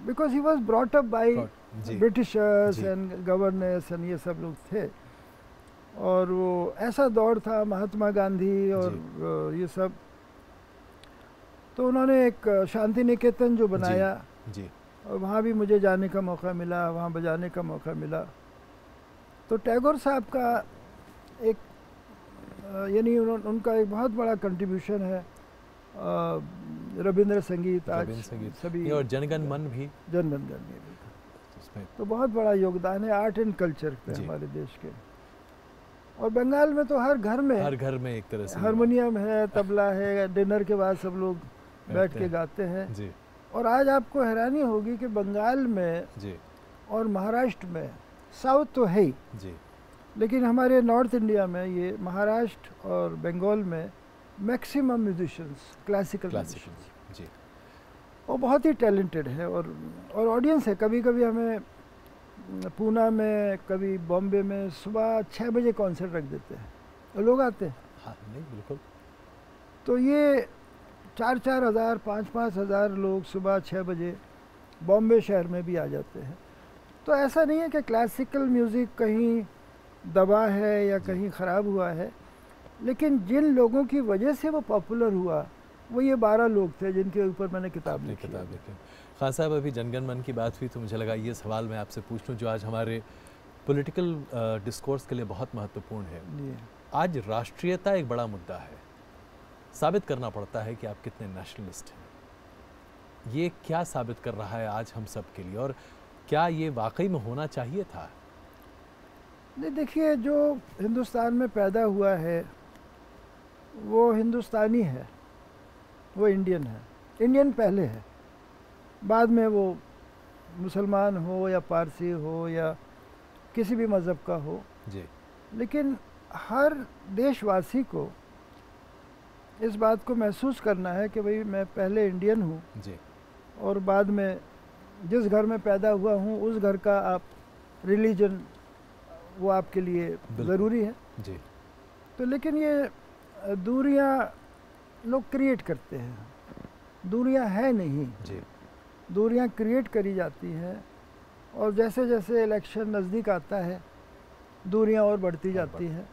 because he was brought up by Britishers and governors and ये सब लोग थे। और वो ऐसा दौर था, महात्मा गांधी और ये सब, तो उन्होंने एक शांति निकेतन जो बनाया जी। और वहाँ भी मुझे जाने का मौका मिला, वहाँ बजाने का मौका मिला। तो टैगोर साहब का एक यानी उनका एक बहुत बड़ा कंट्रीब्यूशन है रविंद्र संगीत, आज सभी, और जनगण मन भी, जनगण भी, तो बहुत बड़ा योगदान है आर्ट एंड कल्चर पे हमारे देश के। और बंगाल में तो हर घर में एक तरह से हारमोनियम है, तबला है, डिनर के बाद सब लोग बैठ के गाते हैं जी। और आज आपको हैरानी होगी कि बंगाल में जी और महाराष्ट्र में, साउथ तो है ही जी, लेकिन हमारे नॉर्थ इंडिया में ये महाराष्ट्र और बंगाल में मैक्सिमम म्यूजिशियंस, क्लासिकल म्यूजिशियंस जी, वो बहुत ही टैलेंटेड है। और ऑडियंस है। कभी कभी हमें पूना में, कभी बॉम्बे में सुबह 6 बजे कॉन्सर्ट रख देते हैं और लोग आते हैं। हाँ, नहीं बिल्कुल। तो ये 4-4 हज़ार, 5-5 हज़ार लोग सुबह 6 बजे बॉम्बे शहर में भी आ जाते हैं। तो ऐसा नहीं है कि क्लासिकल म्यूज़िक कहीं दबा है या कहीं ख़राब हुआ है, लेकिन जिन लोगों की वजह से वो पॉपुलर हुआ वो ये 12 लोग थे जिनके ऊपर मैंने किताब लिखी। खान साहब, अभी जनगण मन की बात हुई तो मुझे लगा ये सवाल मैं आपसे पूछ लूँ जो आज हमारे पॉलिटिकल डिस्कोर्स के लिए बहुत महत्वपूर्ण है। आज राष्ट्रीयता एक बड़ा मुद्दा है, साबित करना पड़ता है कि आप कितने नेशनलिस्ट हैं। ये क्या साबित कर रहा है आज हम सब के लिए, और क्या ये वाकई में होना चाहिए था? नहीं, देखिए, जो हिंदुस्तान में पैदा हुआ है वो हिंदुस्तानी है, वो इंडियन है। इंडियन पहले है, बाद में वो मुसलमान हो या पारसी हो या किसी भी मज़हब का हो जी। लेकिन हर देशवासी को इस बात को महसूस करना है कि भाई मैं पहले इंडियन हूँ जी, और बाद में जिस घर में पैदा हुआ हूँ उस घर का आप रिलीजन वो आपके लिए ज़रूरी है जी। तो लेकिन ये दूरियाँ लोग क्रिएट करते हैं, दूरियाँ है नहीं जी, दूरियाँ क्रिएट करी जाती हैं। और जैसे जैसे इलेक्शन नज़दीक आता है दूरियाँ और बढ़ती जाती हैं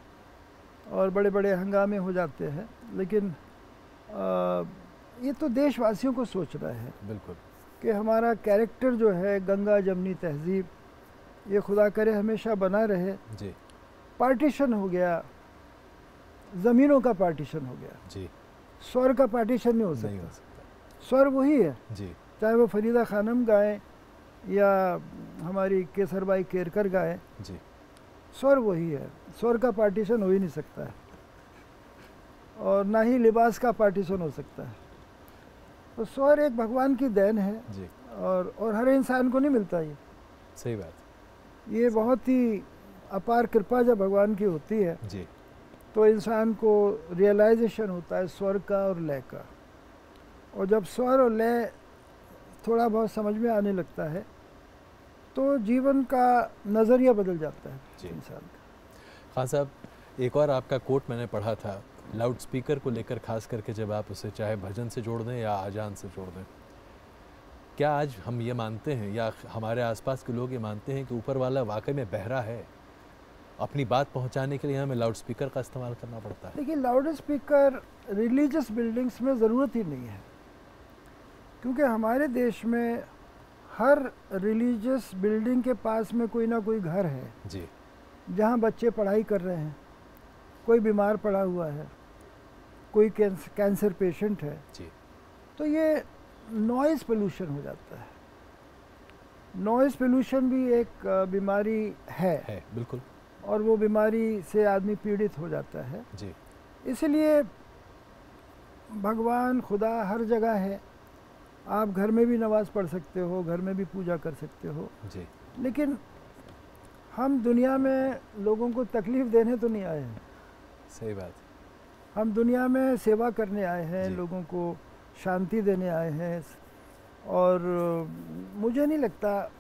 और बड़े बड़े हंगामे हो जाते हैं। लेकिन ये तो देशवासियों को सोचना है बिल्कुल कि हमारा कैरेक्टर जो है, गंगा जमनी तहजीब, ये खुदा करे हमेशा बना रहे जी। पार्टीशन हो गया, ज़मीनों का पार्टीशन हो गया जी, स्वर का पार्टीशन नहीं हो सकता। स्वर वही है जी, चाहे वो फरीदा खानम गाएं या हमारी केसरबाई केरकर गाएं जी, स्वर वही है। स्वर का पार्टीशन हो ही नहीं सकता है, और ना ही लिबास का पार्टीशन हो सकता है। तो स्वर एक भगवान की देन है जी, और हर इंसान को नहीं मिलता ये। सही बात। ये बहुत ही अपार कृपा जब भगवान की होती है जी, तो इंसान को रियलाइजेशन होता है स्वर का और लय का। और जब स्वर और लय थोड़ा बहुत समझ में आने लगता है तो जीवन का नज़रिया बदल जाता है इंसान का। खान साहब, एक और आपका कोट मैंने पढ़ा था लाउड स्पीकर को लेकर, खास करके जब आप उसे चाहे भजन से जोड़ दें या आजान से जोड़ दें। क्या आज हम ये मानते हैं या हमारे आसपास के लोग ये मानते हैं कि ऊपर वाला वाकई में बहरा है, अपनी बात पहुंचाने के लिए हमें लाउड स्पीकर का इस्तेमाल करना पड़ता है? देखिए, लाउड स्पीकर रिलीजियस बिल्डिंग्स में ज़रूरत ही नहीं है, क्योंकि हमारे देश में हर रिलीजियस बिल्डिंग के पास में कोई ना कोई घर है जी, जहाँ बच्चे पढ़ाई कर रहे हैं, कोई बीमार पड़ा हुआ है, कोई कैंसर पेशेंट है जी। तो ये नॉइज़ पोल्यूशन हो जाता है। नॉइज़ पोल्यूशन भी एक बीमारी है बिल्कुल, और वो बीमारी से आदमी पीड़ित हो जाता है जी। इसलिए भगवान खुदा हर जगह है। आप घर में भी नमाज़ पढ़ सकते हो, घर में भी पूजा कर सकते हो जी, लेकिन हम दुनिया में लोगों को तकलीफ़ देने तो नहीं आए हैं। सही बात। हम दुनिया में सेवा करने आए हैं, लोगों को शांति देने आए हैं। और मुझे नहीं लगता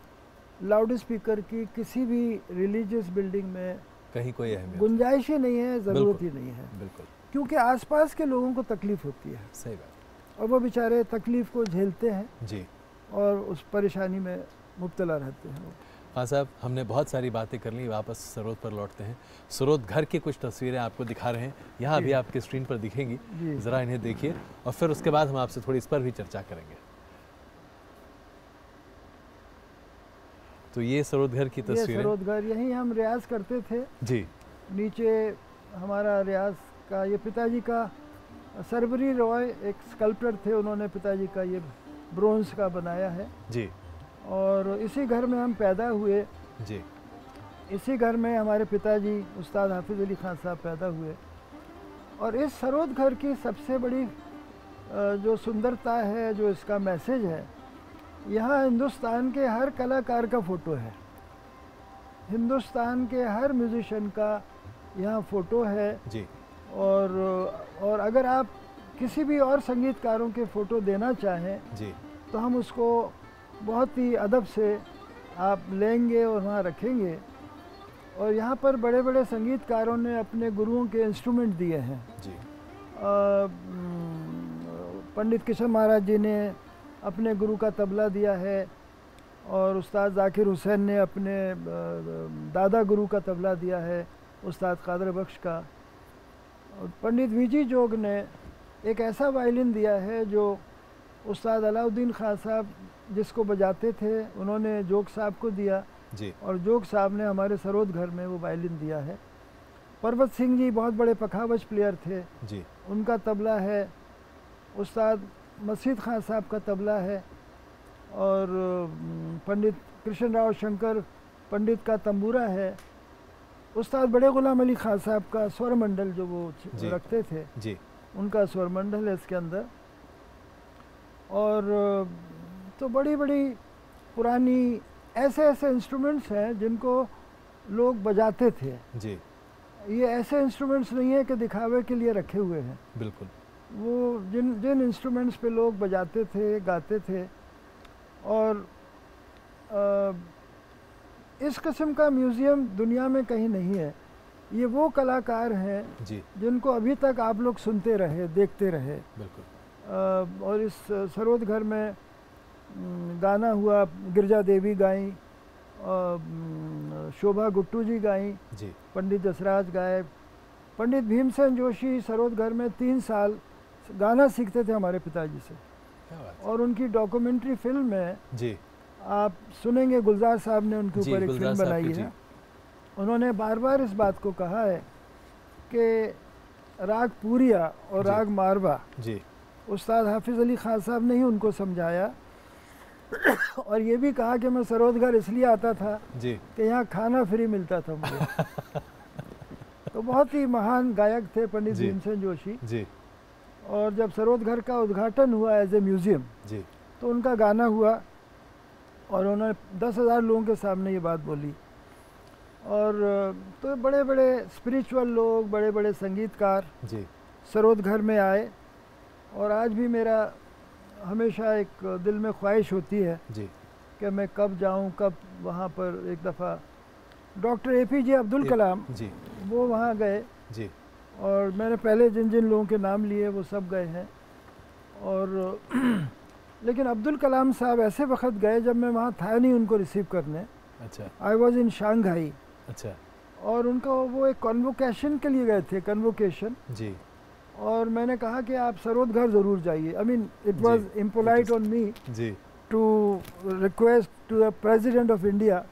लाउड स्पीकर की किसी भी रिलीजियस बिल्डिंग में कहीं कोई अहमियत, गुंजाइश ही नहीं है, ज़रूरत ही नहीं है। बिल्कुल, क्योंकि आसपास के लोगों को तकलीफ़ होती है। सही बात। और वो बेचारे तकलीफ़ को झेलते हैं जी, और उस परेशानी में मुब्तला रहते हैं। हाँ साहब, हमने बहुत सारी बातें कर ली, वापस सरोद पर लौटते हैं। सरोद घर की कुछ तस्वीरें आपको दिखा रहे हैं, यहाँ अभी आपके स्क्रीन पर दिखेंगी, ज़रा इन्हें देखिए और फिर उसके बाद हम आपसे थोड़ी इस पर भी चर्चा करेंगे। तो ये सरोद घर की तस्वीरें। सरोद घर, यहीं हम रियाज करते थे जी। नीचे हमारा रियाज का, ये पिताजी का, सरबरी रॉय एक स्कल्पटर थे, उन्होंने पिताजी का ये ब्रोंज का बनाया है जी। और इसी घर में हम पैदा हुए जी। इसी घर में हमारे पिताजी उस्ताद हाफिज़ अली खान साहब पैदा हुए। और इस सरोद घर की सबसे बड़ी जो सुंदरता है, जो इसका मैसेज है, यहाँ हिंदुस्तान के हर कलाकार का फ़ोटो है, हिंदुस्तान के हर म्यूज़िशियन का यहाँ फ़ोटो है जी। और अगर आप किसी भी और संगीतकारों के फ़ोटो देना चाहें जी, तो हम उसको बहुत ही अदब से आप लेंगे और वहाँ रखेंगे। और यहाँ पर बड़े बड़े संगीतकारों ने अपने गुरुओं के इंस्ट्रूमेंट दिए हैं जी। पंडित किशन महाराज जी ने अपने गुरु का तबला दिया है और उस्ताद जाकिर हुसैन ने अपने दादा गुरु का तबला दिया है, उस्ताद कादर बख्श का। और पंडित वीजी जोग ने एक ऐसा वायलिन दिया है जो उस्ताद अलाउद्दीन खान साहब जिसको बजाते थे, उन्होंने जोग साहब को दिया जी। और जोग साहब ने हमारे सरोद घर में वो वायलिन दिया है। परबत सिंह जी बहुत बड़े पखावज प्लेयर थे जी, उनका तबला है। उस्ताद मसीद खान साहब का तबला है और पंडित कृष्ण राव शंकर पंडित का तंबूरा है। उस्ताद बड़े गुलाम अली खान साहब का स्वर मंडल जो वो रखते थे जी, उनका स्वर मंडल है इसके अंदर। और तो बड़ी बड़ी पुरानी ऐसे ऐसे इंस्ट्रूमेंट्स हैं जिनको लोग बजाते थे जी। ये ऐसे इंस्ट्रूमेंट्स नहीं है कि दिखावे के लिए रखे हुए हैं। बिल्कुल। वो जिन इंस्ट्रूमेंट्स पे लोग बजाते थे, गाते थे। और इस किस्म का म्यूज़ियम दुनिया में कहीं नहीं है। ये वो कलाकार हैं जी, जिनको अभी तक आप लोग सुनते रहे, देखते रहे। बिल्कुल। और इस सरोद घर में गाना हुआ, गिरजा देवी गाई, शोभा गुट्टू जी गाई, जी, पंडित जसराज गाए, पंडित भीमसेन जोशी सरोद घर में 3 साल गाना सीखते थे हमारे पिताजी से। क्या बात। और उनकी डॉक्यूमेंट्री फिल्म में जी, आप सुनेंगे, गुलजार साहब ने उनके ऊपर एक फिल्म बनाई है। उन्होंने बार बार इस बात को कहा है कि राग पूरिया और राग मारवा जी, उस्ताद हाफिज़ अली खान साहब ने ही उनको समझाया। और ये भी कहा कि मैं सरोद घर इसलिए आता था जी, कि यहाँ खाना फ्री मिलता था मुझे। तो बहुत ही महान गायक थे पंडित भीमसेन जोशी जी। और जब सरोद घर का उद्घाटन हुआ एज ए म्यूज़ियम जी, तो उनका गाना हुआ और उन्होंने 10,000 लोगों के सामने ये बात बोली। और तो बड़े बड़े स्पिरिचुअल लोग, बड़े बड़े संगीतकार जी, सरोद घर में आए। और आज भी मेरा हमेशा एक दिल में ख्वाहिश होती है जी, कि मैं कब जाऊं, कब वहाँ पर। एक दफ़ा डॉक्टर APJ अब्दुल कलाम जी, वो वहाँ गए जी, और मैंने पहले जिन जिन लोगों के नाम लिए वो सब गए हैं। और लेकिन अब्दुल कलाम साहब ऐसे वक्त गए जब मैं वहाँ था नहीं उनको रिसीव करने। अच्छा, आई वॉज इन शांघाई। अच्छा, और उनका वो एक कन्वोकेशन के लिए गए थे, कन्वोकेशन। जी, और मैंने कहा कि आप सरोद घर ज़रूर जाइए। I mean it was impolite on me जी, to request to the president of India,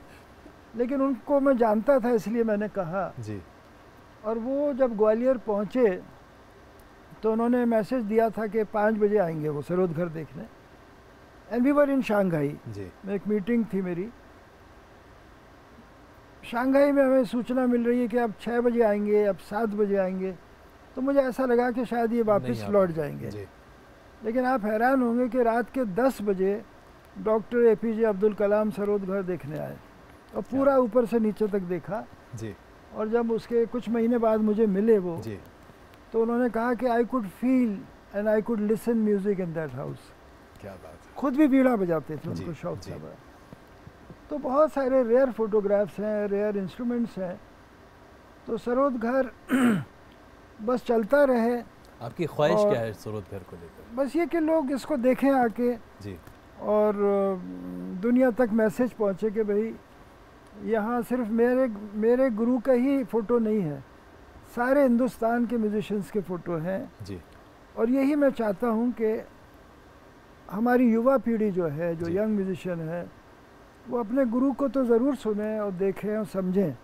लेकिन उनको मैं जानता था इसलिए मैंने कहा। जी। और वो जब ग्वालियर पहुँचे तो उन्होंने मैसेज दिया था कि 5 बजे आएंगे वो सरोद घर देखने। And we were in Shanghai. जी, एक मीटिंग थी मेरी शांघाई में, हमें सूचना मिल रही है कि अब 6 बजे आएंगे, अब 7 बजे आएंगे। तो मुझे ऐसा लगा कि शायद ये वापस लौट जाएंगे। लेकिन आप हैरान होंगे कि रात के 10 बजे डॉक्टर APJ अब्दुल कलाम सरोद घर देखने आए और पूरा ऊपर से नीचे तक देखा जी। और जब उसके कुछ महीने बाद मुझे मिले वो जी। तो उन्होंने कहा कि I could feel and I could listen music in that house. क्या बात है। खुद भी बीड़ा बजाते थे, उनको शौक था बड़ा। तो बहुत सारे रेयर फोटोग्राफ्स हैं, रेयर इंस्ट्रूमेंट्स हैं। तो सरोद घर बस चलता रहे। आपकी ख्वाहिश क्या है सरोद घर को लेकर? बस ये कि लोग इसको देखें आके जी, और दुनिया तक मैसेज पहुँचे कि भाई यहाँ सिर्फ मेरे गुरु का ही फ़ोटो नहीं है, सारे हिंदुस्तान के म्यूजिशियंस के फ़ोटो हैं जी। और यही मैं चाहता हूँ कि हमारी युवा पीढ़ी जो है, जो जी। यंग म्यूजिशियन है, वो अपने गुरु को तो ज़रूर सुने और देखें और समझें,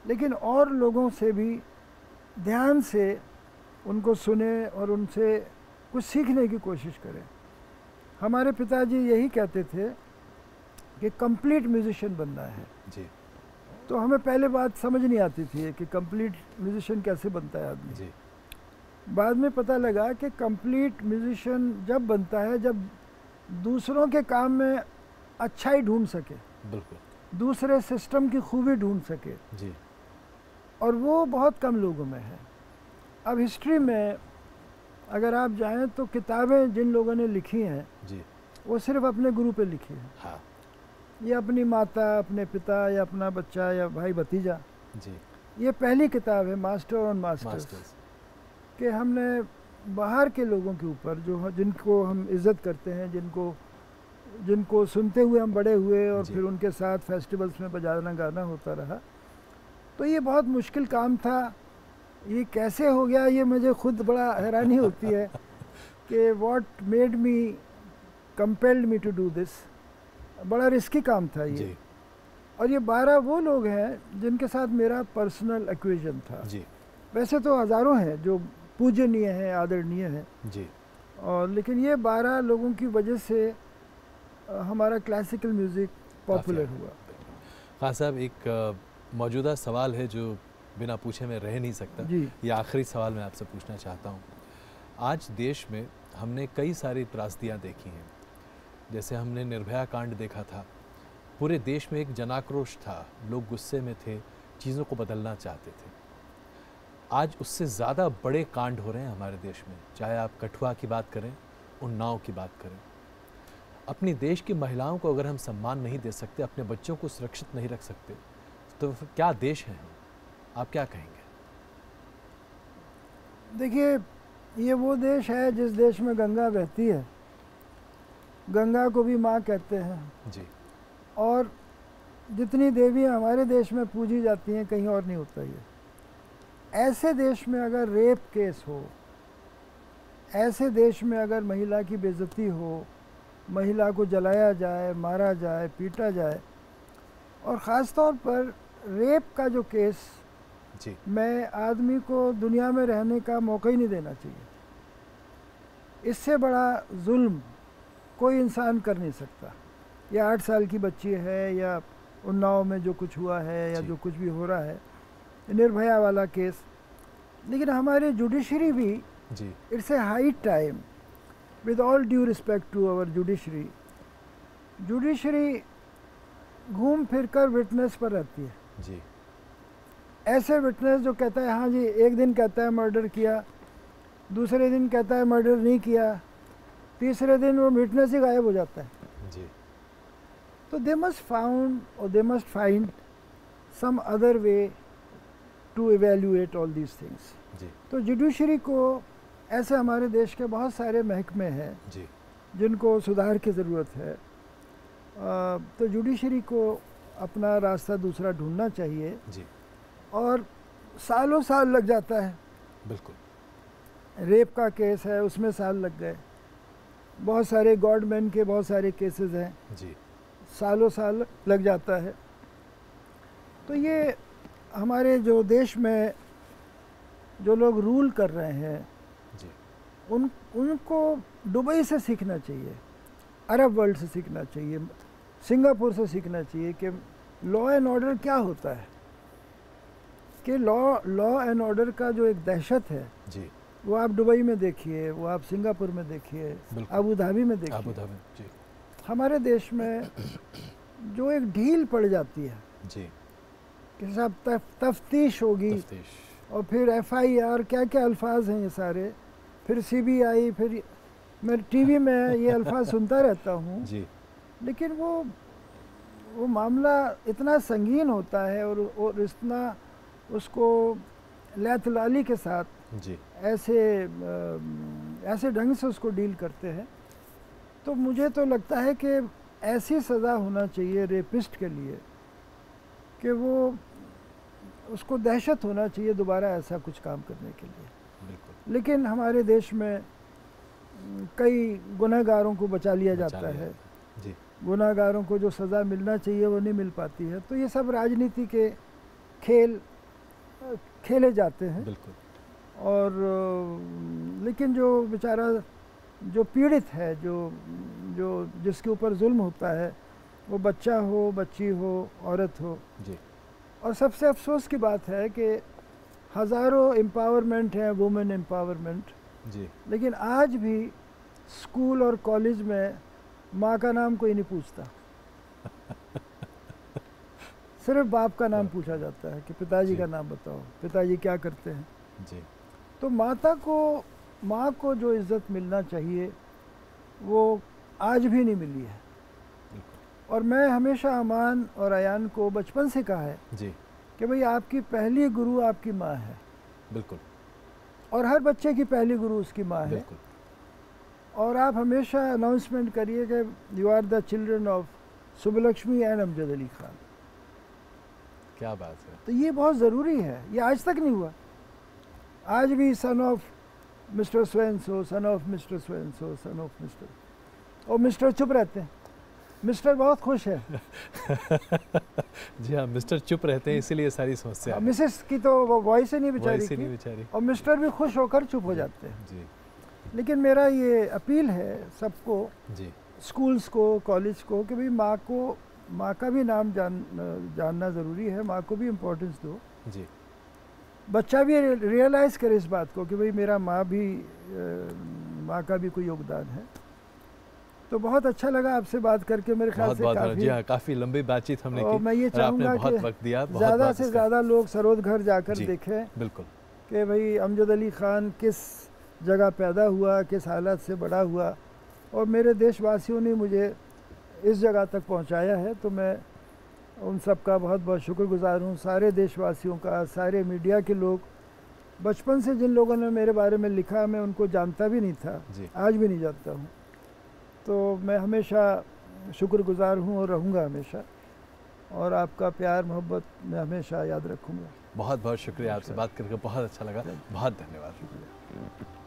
लेकिन और लोगों से भी ध्यान से उनको सुने और उनसे कुछ सीखने की कोशिश करें। हमारे पिताजी यही कहते थे कि कंप्लीट म्यूजिशियन बनना है जी। तो हमें पहले बात समझ नहीं आती थी कि कंप्लीट म्यूजिशियन कैसे बनता है आदमी। जी। बाद में पता लगा कि कंप्लीट म्यूजिशियन जब बनता है जब दूसरों के काम में अच्छाई ढूंढ सके, बिल्कुल, दूसरे सिस्टम की खूबी ढूंढ सके, जी। और वो बहुत कम लोगों में है। अब हिस्ट्री में अगर आप जाएं तो किताबें जिन लोगों ने लिखी हैं जी। वो सिर्फ अपने गुरु पे लिखी हैं। हाँ। ये अपनी माता, अपने पिता या अपना बच्चा या भाई भतीजा, जी। ये पहली किताब है मास्टर ऑन मास्टर्स कि हमने बाहर के लोगों के ऊपर जो जिनको हम इज़्ज़त करते हैं, जिनको सुनते हुए हम बड़े हुए और फिर उनके साथ फेस्टिवल्स में बजाना गाना होता रहा, तो ये बहुत मुश्किल काम था। ये कैसे हो गया ये मुझे खुद बड़ा हैरानी होती है कि what made me compelled me to do this. बड़ा रिस्की काम था ये जी। और ये 12 वो लोग हैं जिनके साथ मेरा पर्सनल एक्विजन था। जी। वैसे तो हज़ारों हैं जो पूजनीय हैं, आदरणीय हैं जी। और लेकिन ये 12 लोगों की वजह से हमारा क्लासिकल म्यूज़िक पॉपुलर हुआ। खान साहब, एक मौजूदा सवाल है जो बिना पूछे मैं रह नहीं सकता। ये आखिरी सवाल मैं आपसे पूछना चाहता हूँ। आज देश में हमने कई सारी त्रासदियाँ देखी हैं, जैसे हमने निर्भया कांड देखा था, पूरे देश में एक जनाक्रोश था, लोग गुस्से में थे, चीज़ों को बदलना चाहते थे। आज उससे ज़्यादा बड़े कांड हो रहे हैं हमारे देश में, चाहे आप कठुआ की बात करें, उन्नाव की बात करें। अपनी देश की महिलाओं को अगर हम सम्मान नहीं दे सकते, अपने बच्चों को सुरक्षित नहीं रख सकते, तो फिर क्या देश है? आप क्या कहेंगे? देखिए, ये वो देश है जिस देश में गंगा बहती है, गंगा को भी माँ कहते हैं जी। और जितनी देवियाँ हमारे देश में पूजी जाती हैं कहीं और नहीं होता ये। ऐसे देश में अगर रेप केस हो, ऐसे देश में अगर महिला की बेइज्जती हो, महिला को जलाया जाए, मारा जाए, पीटा जाए, और ख़ास तौर पर रेप का जो केस, जी। मैं आदमी को दुनिया में रहने का मौका ही नहीं देना चाहिए। इससे बड़ा जुल्म कोई इंसान कर नहीं सकता। या 8 साल की बच्ची है या उन्नाव में जो कुछ हुआ है या जो कुछ भी हो रहा है, निर्भया वाला केस। लेकिन हमारे जुडिशरी भी, जी, it's a high time, with all due respect to our judiciary घूम फिर कर विटनेस पर रहती है। जी। ऐसे विटनेस जो कहता है हाँ जी, एक दिन कहता है मर्डर किया, दूसरे दिन कहता है मर्डर नहीं किया, तीसरे दिन वो विटनेस ही गायब हो जाता है। जी। तो they must find some other way to evaluate all these things. जी। तो जुडिशरी को, ऐसे हमारे देश के बहुत सारे महकमे हैं जी, जिनको सुधार की ज़रूरत है। तो जुडिशरी को अपना रास्ता दूसरा ढूंढना चाहिए। जी। और सालों साल लग जाता है। बिल्कुल। रेप का केस है, उसमें साल लग गए। बहुत सारे गॉडमैन के बहुत सारे केसेस हैं, जी, सालों साल लग जाता है। तो ये हमारे जो देश में जो लोग रूल कर रहे हैं, जी, उनको दुबई से सीखना चाहिए, अरब वर्ल्ड से सीखना चाहिए, सिंगापुर से सीखना चाहिए कि लॉ एंड ऑर्डर क्या होता है, कि लॉ एंड ऑर्डर का जो एक दहशत है, जी, वो आप दुबई में देखिए, वो आप सिंगापुर में देखिए, अबू धाबी में देखिए। अबू धाबी, जी। हमारे देश में जो एक ढील पड़ जाती है, जी, कि सब तफ्तीश होगी, और फिर FIR, क्या क्या अल्फाज हैं ये सारे, फिर CBI, फिर मैं टीवी में ये अल्फाज सुनता रहता हूँ। जी। लेकिन वो मामला इतना संगीन होता है और इतना उसको लैथलाली के साथ, जी, ऐसे ढंग से उसको डील करते हैं। तो मुझे तो लगता है कि ऐसी सज़ा होना चाहिए रेपिस्ट के लिए कि वो उसको दहशत होना चाहिए दोबारा ऐसा कुछ काम करने के लिए। बिल्कुल। लेकिन हमारे देश में कई गुनहगारों को बचा लिया जाता है जी। गुनहगारों को जो सज़ा मिलना चाहिए वो नहीं मिल पाती है। तो ये सब राजनीति के खेल खेले जाते हैं। बिल्कुल। और लेकिन जो बेचारा जो पीड़ित है, जो जिसके ऊपर जुल्म होता है, वो बच्चा हो, बच्ची हो, औरत हो जी। और सबसे अफसोस की बात है कि हज़ारों एम्पावरमेंट हैं, वुमेन एम्पावरमेंट जी। लेकिन आज भी स्कूल और कॉलेज में माँ का नाम कोई नहीं पूछता सिर्फ बाप का नाम पूछा जाता है कि पिताजी का नाम बताओ, पिताजी क्या करते हैं। जी। तो माँ को जो इज़्ज़त मिलना चाहिए वो आज भी नहीं मिली है। और मैं हमेशा अमान और अयान को बचपन से कहा है जी कि भाई आपकी पहली गुरु आपकी माँ है। बिल्कुल। और हर बच्चे की पहली गुरु उसकी माँ है। बिल्कुल। और आप हमेशा अनाउंसमेंट करिए कि you are the children of Subbulakshmi and Amjad Ali Khan. क्या बात है। तो ये बहुत ज़रूरी है, ये आज तक नहीं हुआ। आज भी son of mister Swainso, son of mister Swainso, son of mister, और मिस्टर चुप रहते हैं, मिस्टर बहुत खुश है जी हाँ, मिस्टर चुप रहते हैं, इसीलिए सारी समस्या है। मिसेस की तो वो वॉइस ही नहीं बेचारी की, और मिस्टर भी खुश होकर चुप हो जाते हैं। जी। लेकिन मेरा ये अपील है सबको, जी, स्कूल्स को, कॉलेज को, कि भाई माँ का भी नाम जानना ज़रूरी है, माँ को भी इम्पोर्टेंस दो। जी। बच्चा भी रियलाइज़ करे इस बात को कि भाई मेरा माँ का भी कोई योगदान है। तो बहुत अच्छा लगा आपसे बात करके, मेरे ख्याल से काफ़ी लंबी बातचीत हमने की। मैं ये चाहूँगा कि ज़्यादा से ज़्यादा लोग सरोद घर जाकर देखें। बिल्कुल। कि भाई अमजद अली ख़ान किस जगह पैदा हुआ, किस हालत से बड़ा हुआ, और मेरे देशवासियों ने मुझे इस जगह तक पहुंचाया है। तो मैं उन सब का बहुत बहुत शुक्रगुजार हूं, सारे देशवासियों का, सारे मीडिया के लोग। बचपन से जिन लोगों ने मेरे बारे में लिखा, मैं उनको जानता भी नहीं था, आज भी नहीं जानता हूं। तो मैं हमेशा शुक्रगुजार हूं और रहूँगा हमेशा, और आपका प्यार मोहब्बत मैं हमेशा याद रखूँगा। बहुत बहुत शुक्रिया, आपसे बात करके बहुत अच्छा लगा, बहुत धन्यवाद।